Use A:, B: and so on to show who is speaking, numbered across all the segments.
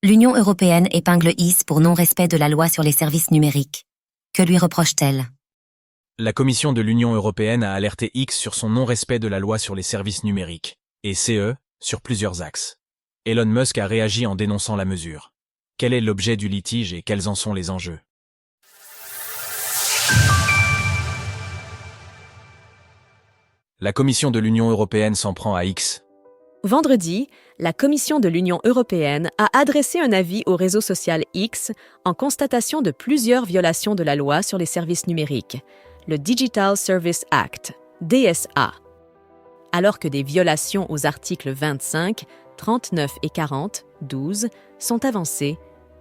A: L'Union européenne épingle X pour non-respect de la loi sur les services numériques. Que lui reproche-t-elle?
B: La Commission de l'Union européenne a alerté X sur son non-respect de la loi sur les services numériques, et CE, sur plusieurs axes. Elon Musk a réagi en dénonçant la mesure. Quel est l'objet du litige et quels en sont les enjeux? La Commission de l'Union européenne s'en prend à X.
C: Vendredi, la Commission de l'Union européenne a adressé un avis au réseau social X en constatation de plusieurs violations de la loi sur les services numériques, le Digital Service Act, DSA. Alors que des violations aux articles 25, 39 et 40, 12, sont avancées,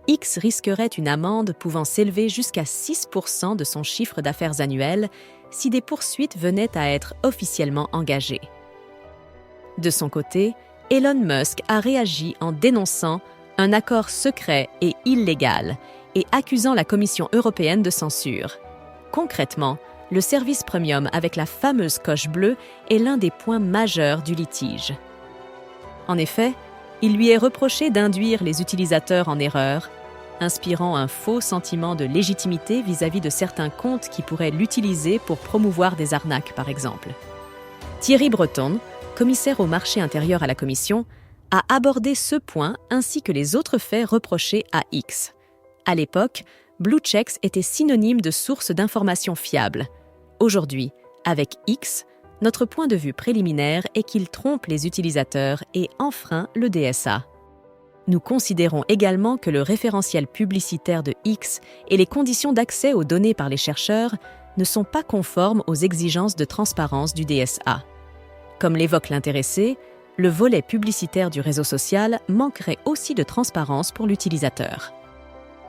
C: X risquerait une amende pouvant s'élever jusqu'à 6% de son chiffre d'affaires annuel si des poursuites venaient à être officiellement engagées. De son côté, Elon Musk a réagi en dénonçant un accord secret et illégal et accusant la Commission européenne de censure. Concrètement, le service premium avec la fameuse coche bleue est l'un des points majeurs du litige. En effet, il lui est reproché d'induire les utilisateurs en erreur, inspirant un faux sentiment de légitimité vis-à-vis de certains comptes qui pourraient l'utiliser pour promouvoir des arnaques, par exemple. Thierry Breton, commissaire au marché intérieur à la Commission, a abordé ce point ainsi que les autres faits reprochés à X. À l'époque, BlueChecks était synonyme de source d'informations fiables. Aujourd'hui, avec X, notre point de vue préliminaire est qu'il trompe les utilisateurs et enfreint le DSA. Nous considérons également que le référentiel publicitaire de X et les conditions d'accès aux données par les chercheurs ne sont pas conformes aux exigences de transparence du DSA. Comme l'évoque l'intéressé, le volet publicitaire du réseau social manquerait aussi de transparence pour l'utilisateur.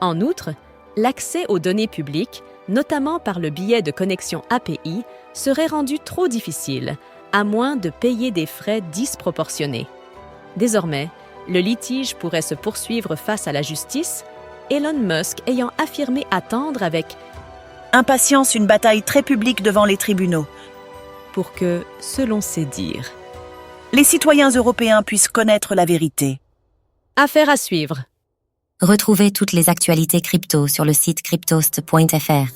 C: En outre, l'accès aux données publiques, notamment par le biais de connexions API, serait rendu trop difficile, à moins de payer des frais disproportionnés. Désormais, le litige pourrait se poursuivre face à la justice, Elon Musk ayant affirmé attendre avec
D: impatience une bataille très publique devant les tribunaux,
C: pour que, selon ses dires,
D: les citoyens européens puissent connaître la vérité.
C: Affaire à suivre.
A: Retrouvez toutes les actualités crypto sur le site cryptost.fr.